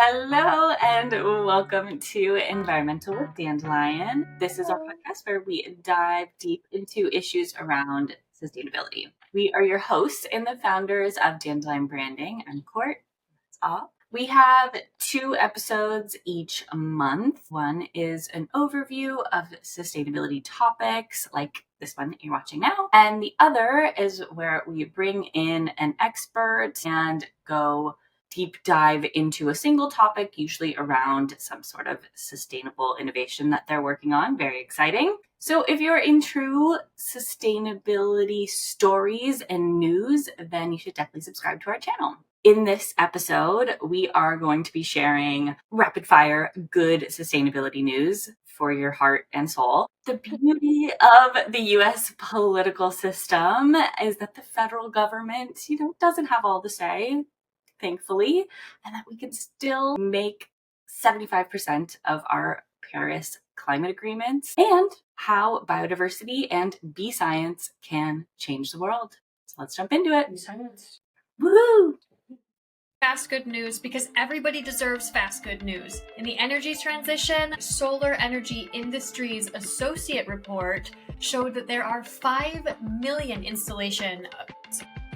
Hello and welcome to EnvironMental with Dandelion. This is our podcast where we dive deep into issues around sustainability. We are your hosts and the founders of Dandelion Branding. I'm Court. That's all. We have 2 episodes each month. One is an overview of sustainability topics like this one that you're watching now. And the other is where we bring in an expert and go deep dive into a single topic, usually around some sort of sustainable innovation that they're working on. Very exciting. So if you're into sustainability stories and news, then you should definitely subscribe to our channel. In this episode, we are going to be sharing rapid fire good sustainability news for your heart and soul. The beauty of the US political system is that the federal government, doesn't have all the say, thankfully, and that we can still make 75% of our Paris climate agreements, and how biodiversity and bee science can change the world. So let's jump into it. Bee science. Woohoo! Fast good news, because everybody deserves fast good news. In the energy transition, Solar Energy Industries Associate Report showed that there are 5 million installations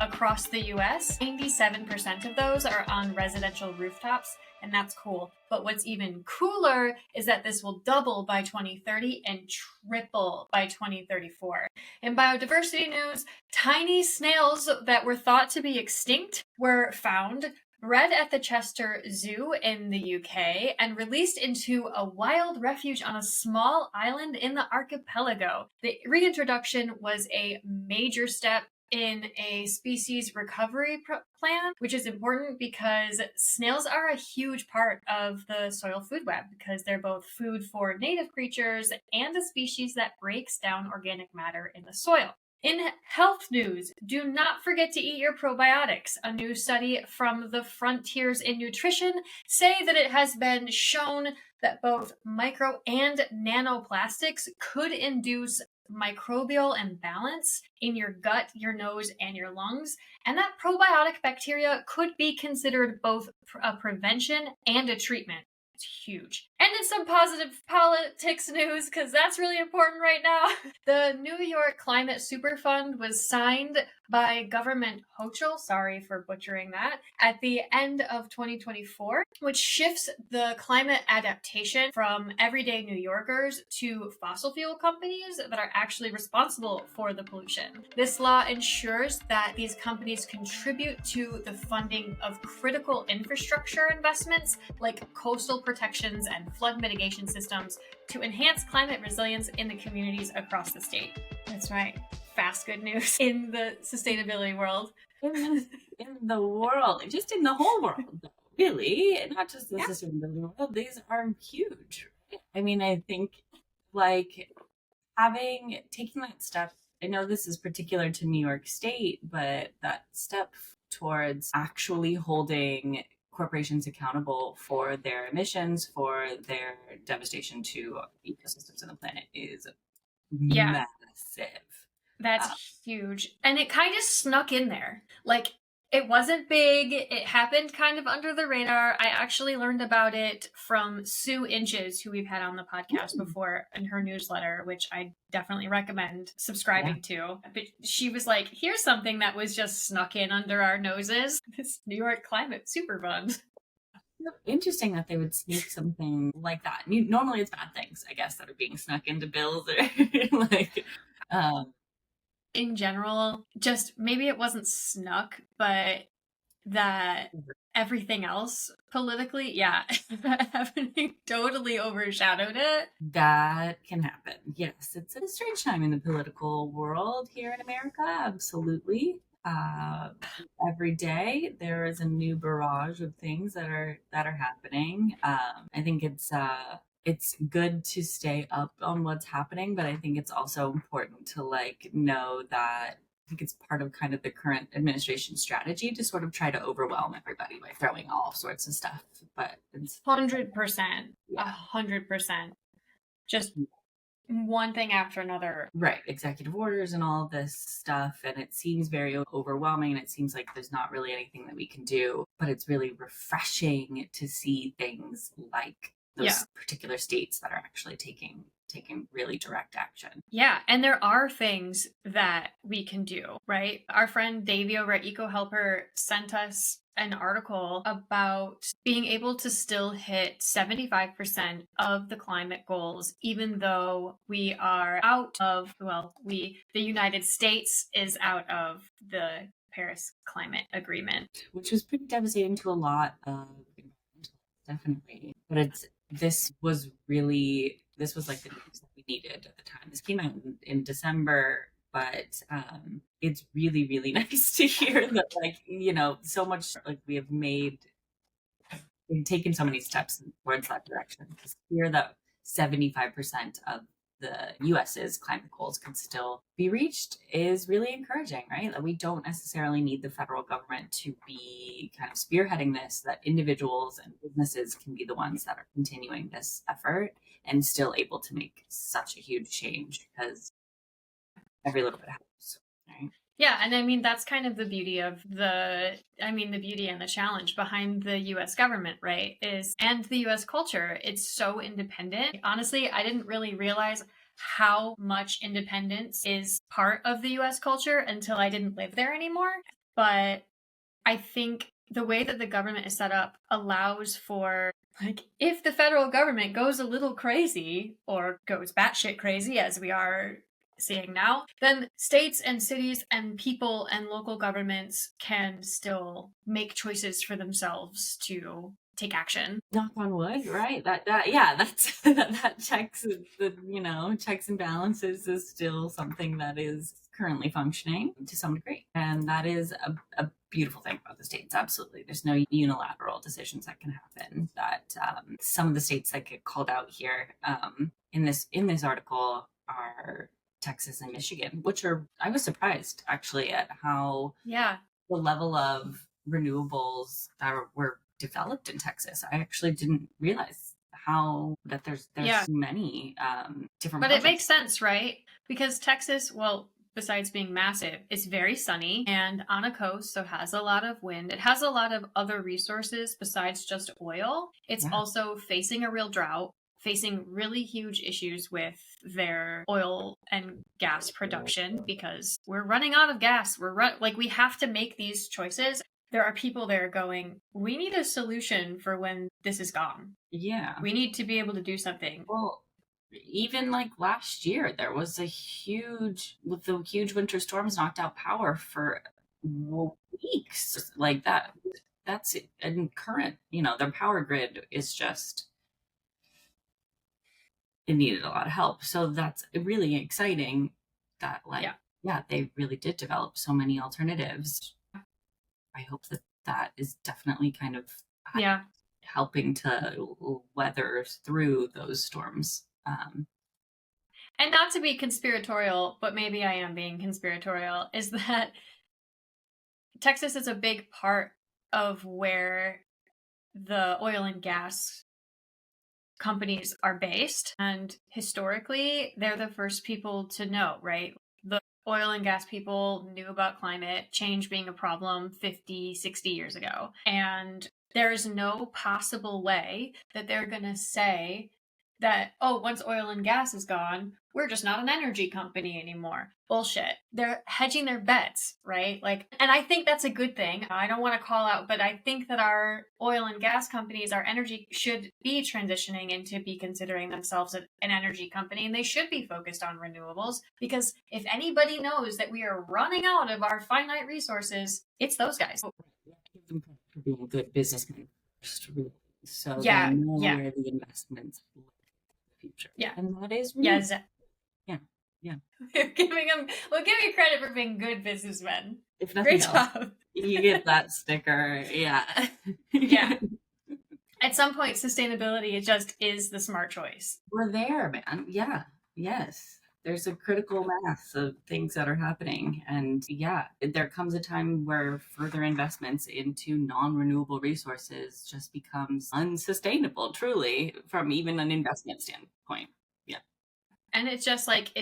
across the US. 97% of those are on residential rooftops, and that's cool. But what's even cooler is that this will double by 2030 and triple by 2034. In biodiversity news, tiny snails that were thought to be extinct were found, bred at the Chester Zoo in the UK, and released into a wild refuge on a small island in the archipelago. The reintroduction was a major step in a species recovery plan, which is important because snails are a huge part of the soil food web, because they're both food for native creatures and a species that breaks down organic matter in the soil. In health news, do not forget to eat your probiotics. A new study from the Frontiers in Nutrition say that it has been shown that both micro and nanoplastics could induce microbial imbalance in your gut, your nose, and your lungs, and that probiotic bacteria could be considered both a prevention and a treatment. It's huge. And in some positive politics news, because that's really important right now, the New York Climate Superfund was signed by Government Hochul, sorry for butchering that, at the end of 2024, which shifts the climate adaptation from everyday New Yorkers to fossil fuel companies that are actually responsible for the pollution. This law ensures that these companies contribute to the funding of critical infrastructure investments like coastal protections and flood mitigation systems to enhance climate resilience in the communities across the state. That's right. Fast good news in the sustainability world. In the world, just in the whole world, really, not just the sustainability world. These are huge. I mean, I think taking that step, I know this is particular to New York State, but that step towards actually holding corporations accountable for their emissions, for their devastation to ecosystems on the planet is massive. That's huge. And it kind of snuck in there. Like, it wasn't big. It happened kind of under the radar. I actually learned about it from Sue Inches, who we've had on the podcast before, in her newsletter, which I definitely recommend subscribing to. But she was like, here's something that was just snuck in under our noses. This New York Climate Superfund. Interesting that they would sneak something like that. Normally it's bad things, I guess, that are being snuck into bills or in general, just maybe it wasn't snuck, but that everything else politically, happening totally overshadowed it. That can happen. Yes, it's a strange time in the political world here in America. Absolutely. Every day there is a new barrage of things that are happening. I think it's good to stay up on what's happening, but I think it's also important to know that I think it's part of kind of the current administration strategy to sort of try to overwhelm everybody by throwing all sorts of stuff. But it's 100%, 100%, just one thing after another. Right, executive orders and all of this stuff, and it seems very overwhelming, and it seems like there's not really anything that we can do. but it's really refreshing to see things like those particular states that are actually taking really direct action. Yeah, and there are things that we can do, right? Our friend Davey over at EcoHelper sent us an article about being able to still hit 75% of the climate goals, even though we are out of, the United States is out of the Paris Climate Agreement. Which was pretty devastating to a lot of environmentalists, definitely. But this was like the news that we needed at the time. This came out in December, but it's really, really nice to hear that, like, so much, like, we've taken so many steps towards that direction. To hear that 75% of the US's climate goals can still be reached is really encouraging, right? That we don't necessarily need the federal government to be kind of spearheading this, that individuals and businesses can be the ones that are continuing this effort and still able to make such a huge change, because every little bit helps, right? Yeah, and I mean, that's kind of the beauty of the beauty and the challenge behind the US government, right? And the US culture. It's so independent. Honestly, I didn't really realize how much independence is part of the US culture until I didn't live there anymore. But I think the way that the government is set up allows for, like, if the federal government goes a little crazy or goes batshit crazy, as we are seeing now, then states and cities and people and local governments can still make choices for themselves to take action. Knock on wood, right? That's that checks and balances is still something that is currently functioning to some degree, and that is a beautiful thing about the states. Absolutely, there's no unilateral decisions that can happen. That some of the states that get called out here in this article are Texas and Michigan, I was surprised actually at how the level of renewables that were developed in Texas. I actually didn't realize that there's many different But projects. It makes sense, right? Because Texas, besides being massive, it's very sunny and on a coast, so has a lot of wind. It has a lot of other resources besides just oil. It's also facing a real drought, facing really huge issues with their oil and gas production because we're running out of gas. We have to make these choices. There are people there going, we need a solution for when this is gone. Yeah. We need to be able to do something. Well, even like last year, there was the huge winter storms knocked out power for weeks. Like that's it. And current, their power grid is just, it needed a lot of help. So that's really exciting that they really did develop so many alternatives. I hope that is definitely kind of helping to weather through those storms. And not to be conspiratorial, but maybe I am being conspiratorial, is that Texas is a big part of where the oil and gas companies are based. And historically, they're the first people to know, right? The oil and gas people knew about climate change being a problem 50, 60 years ago. And there is no possible way that they're going to say that, once oil and gas is gone, we're just not an energy company anymore. Bullshit. They're hedging their bets, right? And I think that's a good thing. I don't want to call out, but I think that our oil and gas companies, our energy, should be transitioning into be considering themselves an energy company, and they should be focused on renewables, because if anybody knows that we are running out of our finite resources, it's those guys. Give them credit for being good businessmen first, really. So they know where the investments will go in the future. Yeah. And that is Yeah. We'll give you credit for being good businessmen. If nothing else, you get that sticker. Yeah. Yeah. At some point, sustainability, it just is the smart choice. We're there, man. Yeah. Yes. There's a critical mass of things that are happening. And there comes a time where further investments into non-renewable resources just becomes unsustainable, truly, from even an investment standpoint. Yeah. And it's just like,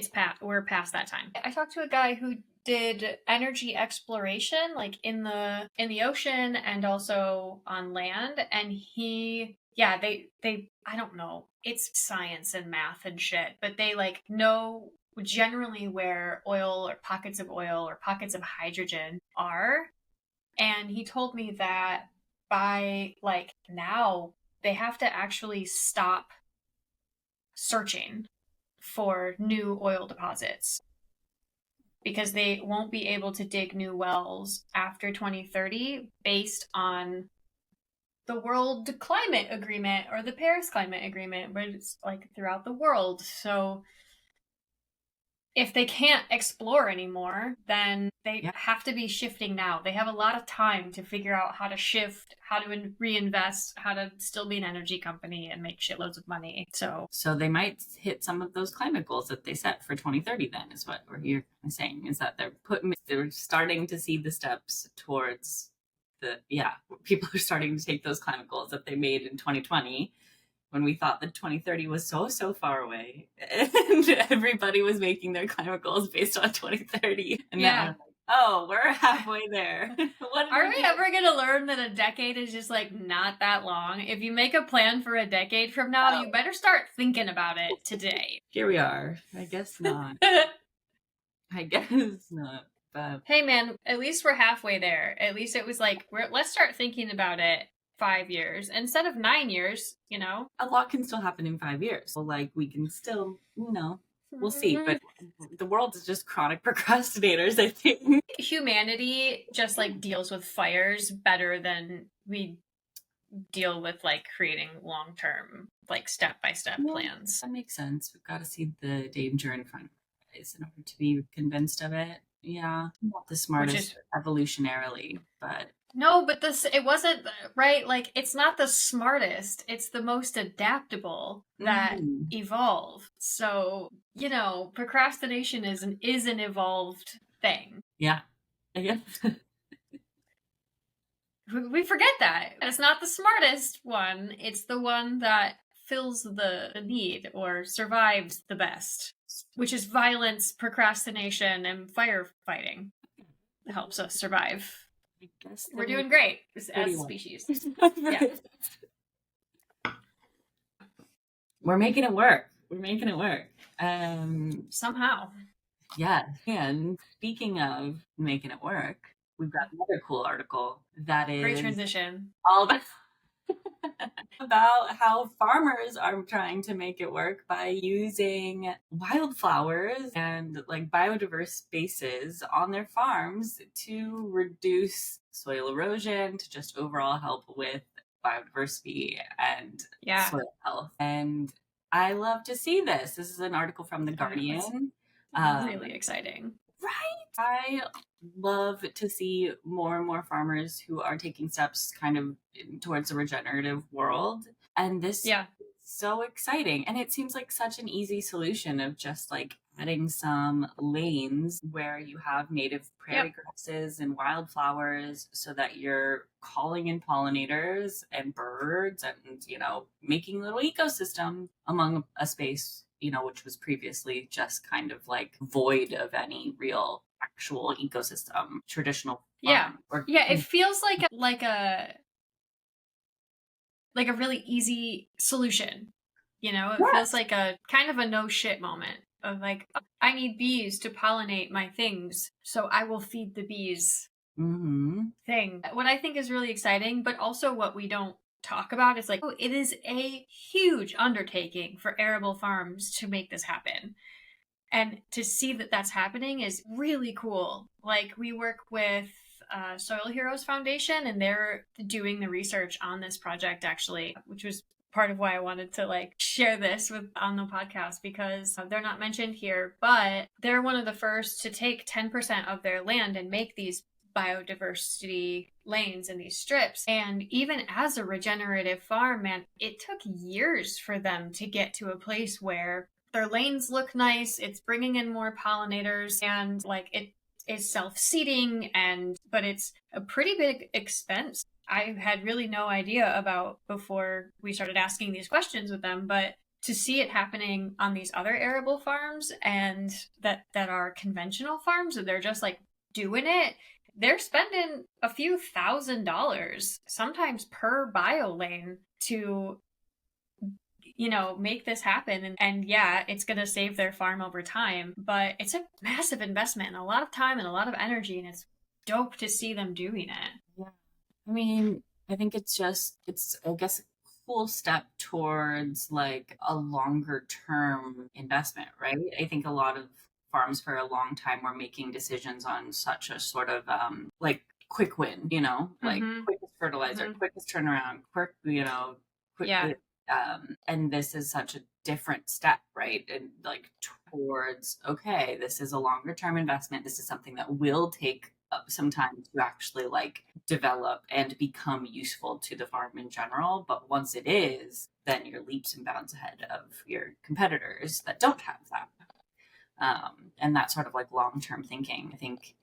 we're past that time. I talked to a guy who did energy exploration like in the ocean and also on land, and they I don't know, it's science and math and shit, but they like know generally where oil or pockets of hydrogen are. And he told me that by like now they have to actually stop searching for new oil deposits because they won't be able to dig new wells after 2030 based on the World Climate Agreement or the Paris Climate Agreement, but it's like throughout the world. So if they can't explore anymore, then they have to be shifting now. They have a lot of time to figure out how to shift, how to reinvest, how to still be an energy company and make shitloads of money. So they might hit some of those climate goals that they set for 2030 then, is what you're saying, is that they're starting to see the steps towards people are starting to take those climate goals that they made in 2020 when we thought that 2030 was so far away, and everybody was making their climate goals based on 2030. And now we're halfway there. Are we ever going to learn that a decade is just like not that long? If you make a plan for a decade from now, you better start thinking about it today. Here we are. I guess not. I guess not. But hey man, at least we're halfway there. At least it was like, let's start thinking about it 5 years instead of 9 years, you know? A lot can still happen in 5 years. So like we can still, we'll see. But the world is just chronic procrastinators, I think. Humanity just like deals with fires better than we deal with like creating long-term, like step-by-step plans. That makes sense. We've got to see the danger in front of us in order to be convinced of it. Yeah, not the smartest evolutionarily, but... No, but it wasn't, right? Like, it's not the smartest. It's the most adaptable that evolved. So, procrastination is an evolved thing. Yeah, I guess. We forget that. It's not the smartest one. It's the one that fills the need or survives the best, which is violence, procrastination, and firefighting. It helps us survive. I guess we're doing great as a species. Yeah. We're making it work. Somehow. Yeah. And speaking of making it work, we've got another cool article that is great transition. All about how farmers are trying to make it work by using wildflowers and like biodiverse spaces on their farms to reduce soil erosion, to just overall help with biodiversity and soil health. And I love to see this. This is an article from The Guardian. Really exciting. Right? I love to see more and more farmers who are taking steps kind of towards a regenerative world. And this is so exciting. And it seems like such an easy solution of just like adding some lanes where you have native prairie grasses and wildflowers so that you're calling in pollinators and birds and, making a little ecosystem among a space, which was previously just kind of like void of any real actual ecosystem, traditional farm. It feels like a really easy solution. It feels like a kind of a no shit moment of like, I need bees to pollinate my things, so I will feed the bees thing. What I think is really exciting, but also what we don't talk about is like, it is a huge undertaking for arable farms to make this happen. And to see that that's happening is really cool. Like, we work with Soil Heroes Foundation, and they're doing the research on this project, actually, which was part of why I wanted to like share this on the podcast, because they're not mentioned here, but they're one of the first to take 10% of their land and make these biodiversity lanes and these strips. And even as a regenerative farm, man, it took years for them to get to a place where their lanes look nice, it's bringing in more pollinators, and like it is self-seeding, but it's a pretty big expense. I had really no idea about before we started asking these questions with them, but to see it happening on these other arable farms and that are conventional farms, and they're just like doing it, they're spending a few $1,000s sometimes per bio lane to make this happen. And yeah, it's going to save their farm over time, but it's a massive investment and a lot of time and a lot of energy, and it's dope to see them doing it. Yeah. I mean, I think it's I guess, a cool step towards like a longer term investment, right? I think a lot of farms for a long time were making decisions on such a sort of like quick win, like quickest fertilizer, quickest turnaround, quick, quick. Yeah. And this is such a different step, right? And like towards, okay, this is a longer term investment. This is something that will take some time to actually like develop and become useful to the farm in general. But once it is, then you're leaps and bounds ahead of your competitors that don't have that. And that sort of like long-term thinking, I think,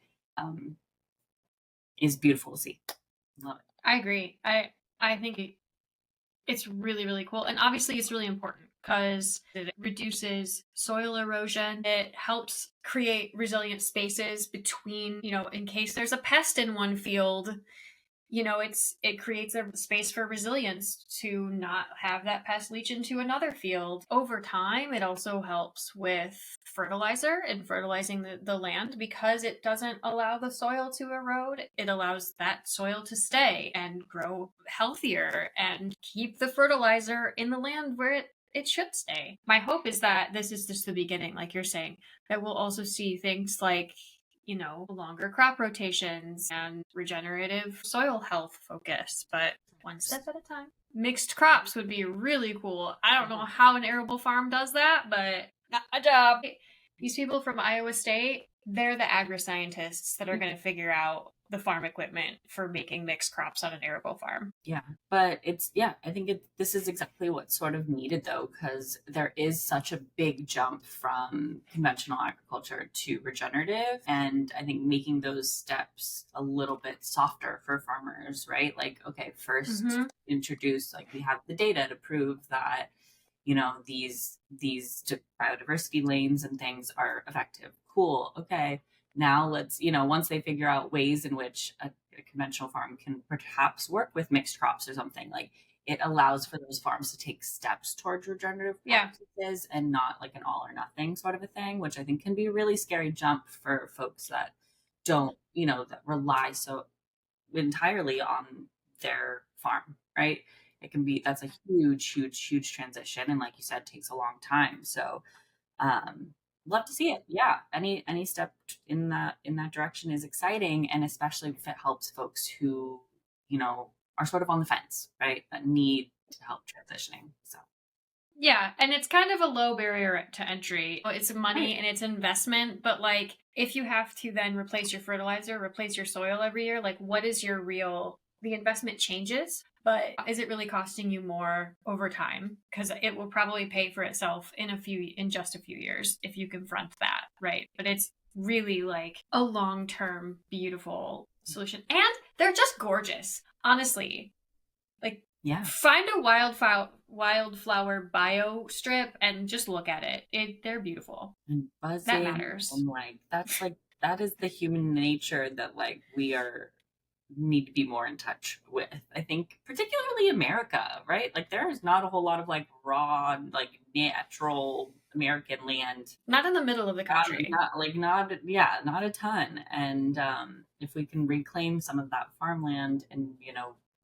is beautiful to see. Love it. I agree. I think it's really, really cool. And obviously it's really important because it reduces soil erosion. It helps create resilient spaces between, in case there's a pest in one field, it creates a space for resilience to not have that pest leach into another field. Over time, it also helps with fertilizer and fertilizing the land because it doesn't allow the soil to erode. It allows that soil to stay and grow healthier and keep the fertilizer in the land where it should stay. My hope is that this is just the beginning, like you're saying, that we'll also see things like longer crop rotations and regenerative soil health focus, but one step at a time. Mixed crops would be really cool. I don't know how an arable farm does that, but not my job. These people from Iowa State, they're the agri-scientists that are going to figure out the farm equipment for making mixed crops on an arable farm. Yeah, but I think this is exactly what's sort of needed though, because there is such a big jump from conventional agriculture to regenerative. And I think making those steps a little bit softer for farmers, right? Like, okay, first introduce, like we have the data to prove that, these biodiversity lanes and things are effective. Cool. Okay. Now let's, once they figure out ways in which a conventional farm can perhaps work with mixed crops or something, like it allows for those farms to take steps towards regenerative practices and not like an all or nothing sort of a thing, which I think can be a really scary jump for folks that don't, that rely so entirely on their farm, right? It can be, that's a huge, huge, huge transition. And like you said, takes a long time. So, love to see it. Yeah. Any step in that direction is exciting. And especially if it helps folks who, are sort of on the fence, right? That need help transitioning. So. Yeah. And it's kind of a low barrier to entry. It's money and it's investment, but like if you have to then replace your fertilizer, replace your soil every year, like what is the investment changes, but is it really costing you more over time? Because it will probably pay for itself in just a few years if you confront that, right? But it's really like a long-term, beautiful solution. And they're just gorgeous, honestly. Like, find a wildflower bio strip and just look at it. They're beautiful. And buzzing. That matters. And that is the human nature that like we need to be more in touch with. I think particularly America, right? Like there is not a whole lot of like raw, like natural American land. Not in the middle of the country. Not a ton. And if we can reclaim some of that farmland and,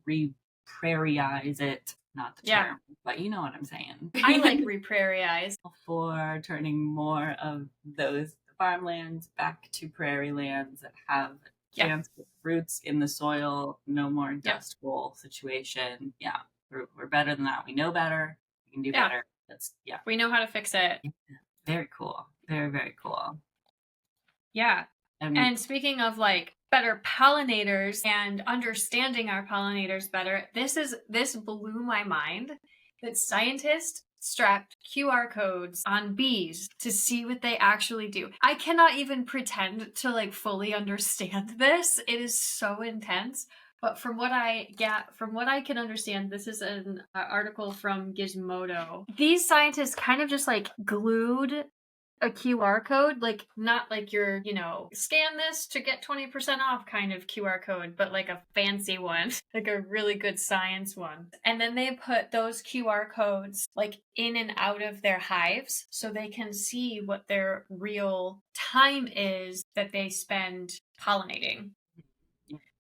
re-prairyize it, not the term, but you know what I'm saying. I like re-prairyize. For turning more of those farmlands back to prairie lands that have chance with roots in the soil, no more dust bowl situation. Yeah, we're better than that. We know better. We can do better. We know how to fix it. Yeah. Very cool. Very, very cool. Yeah. And speaking of like better pollinators and understanding our pollinators better, this blew my mind that scientists strapped QR codes on bees to see what they actually do. I cannot even pretend to like fully understand this. It is so intense, But from what I can understand, this is an article from Gizmodo. These scientists kind of just like glued a QR code, like not like your, scan this to get 20% off kind of QR code, but like a fancy one, like a really good science one. And then they put those QR codes like in and out of their hives so they can see what their real time is that they spend pollinating.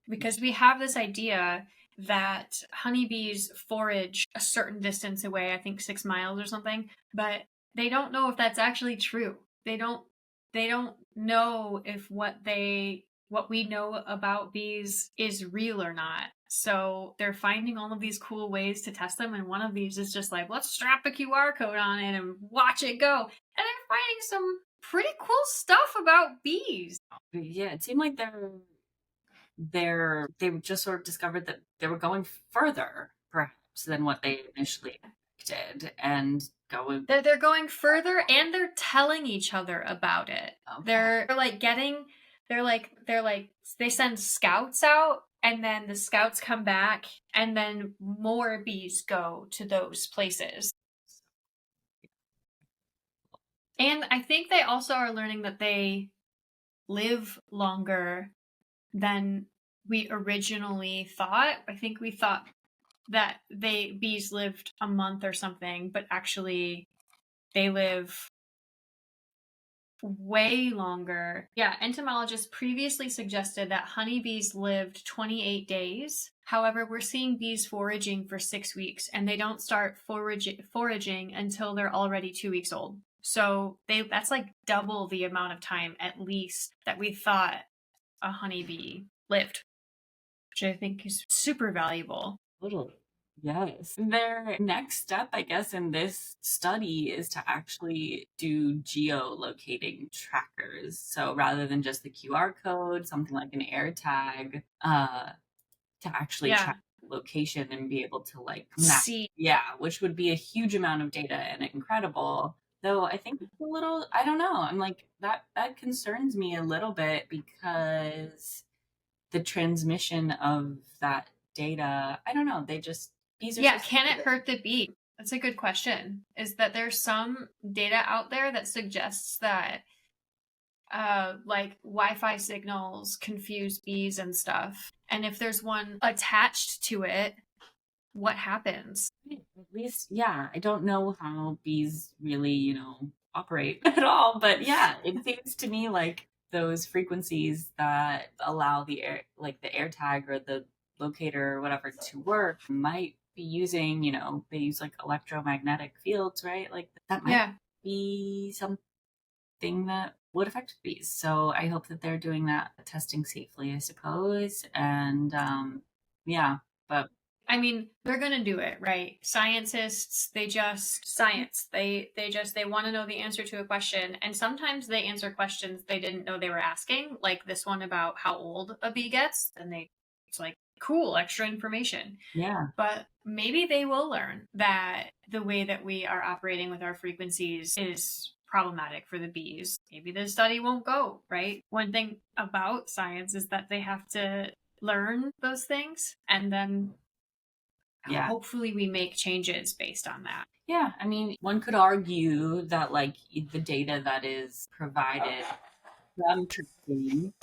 Because we have this idea that honeybees forage a certain distance away, I think 6 miles or something, but they don't know if that's actually true. They don't know if what we know about bees is real or not. So they're finding all of these cool ways to test them, and one of these is just like, let's strap a QR code on it and watch it go. And they're finding some pretty cool stuff about bees. Yeah, it seemed like they just sort of discovered that they were going further perhaps than what they initially expected, and they're going further, and they're telling each other about it. Okay. They send scouts out, and then the scouts come back, and then more bees go to those places. And I think they also are learning that they live longer than we originally thought. I think we thought that bees lived a month or something, but actually they live way longer. Yeah, entomologists previously suggested that honeybees lived 28 days. However, we're seeing bees foraging for 6 weeks, and they don't start foraging until they're already 2 weeks old. So that's like double the amount of time, at least, that we thought a honeybee lived, which I think is super valuable. Totally. Yes. Their next step, I guess, in this study is to actually do geolocating trackers. So rather than just the QR code, something like an air tag, to actually track location and be able to like see. Yeah, which would be a huge amount of data and incredible. Though I think it's a little, I don't know. I'm like, that concerns me a little bit, because the transmission of that data, I don't know, bees are can it hurt the bee? That's a good question. Is that there's some data out there that suggests that like Wi-Fi signals confuse bees and stuff. And if there's one attached to it, what happens? At least, yeah, I don't know how bees really, operate at all. But yeah, it seems to me like those frequencies that allow the air tag or the locator or whatever to work might be using, they use like electromagnetic fields, right? Like that might be something that would affect bees. So I hope that they're doing that testing safely, I suppose. And but I mean, they're going to do it, right? Scientists, they want to know the answer to a question. And sometimes they answer questions they didn't know they were asking, like this one about how old a bee gets. And it's like, cool, extra information. Yeah. But maybe they will learn that the way that we are operating with our frequencies is problematic for the bees. Maybe the study won't go, right? One thing about science is that they have to learn those things, and then hopefully we make changes based on that. Yeah, I mean, one could argue that like the data that is provided from tracking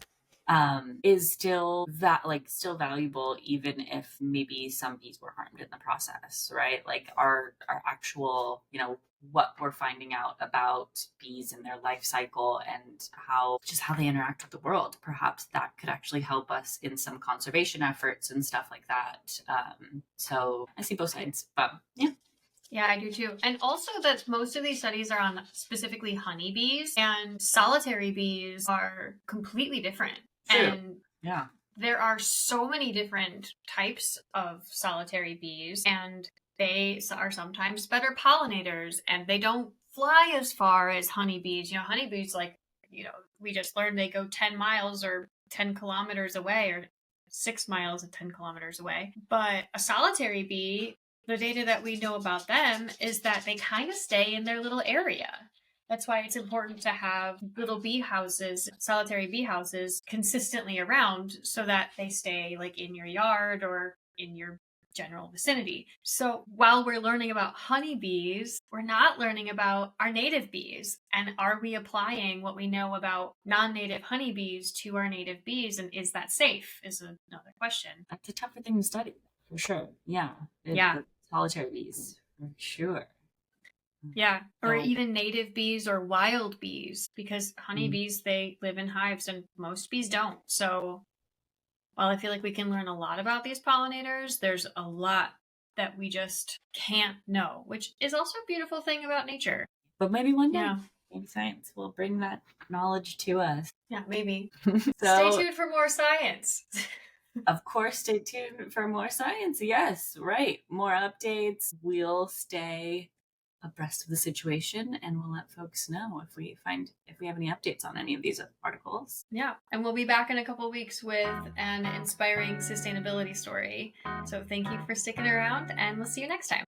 is still valuable, even if maybe some bees were harmed in the process, right? Like our actual, what we're finding out about bees and their life cycle and how they interact with the world. Perhaps that could actually help us in some conservation efforts and stuff like that. So I see both sides, but yeah. Yeah, I do too. And also that most of these studies are on specifically honeybees, and solitary bees are completely different. True. And there are so many different types of solitary bees, and they are sometimes better pollinators, and they don't fly as far as honeybees. Honeybees, we just learned they go 10 miles or 10 kilometers away, or 6 miles and 10 kilometers away. But a solitary bee, the data that we know about them is that they kind of stay in their little area. That's why it's important to have little bee houses, solitary bee houses, consistently around so that they stay like in your yard or in your general vicinity. So while we're learning about honeybees, we're not learning about our native bees. And are we applying what we know about non-native honeybees to our native bees? And is that safe is another question. That's a tougher thing to study, for sure. Yeah. Yeah. The solitary bees, for sure. Yeah, or even native bees or wild bees, because honeybees, they live in hives and most bees don't. So while I feel like we can learn a lot about these pollinators, there's a lot that we just can't know, which is also a beautiful thing about nature. But maybe one day, maybe science will bring that knowledge to us. Yeah, maybe. Stay tuned for more science. Of course, stay tuned for more science. Yes, right. More updates. We'll stay abreast of the situation, and we'll let folks know if we have any updates on any of these articles. Yeah, and we'll be back in a couple weeks with an inspiring sustainability story. So thank you for sticking around, and we'll see you next time.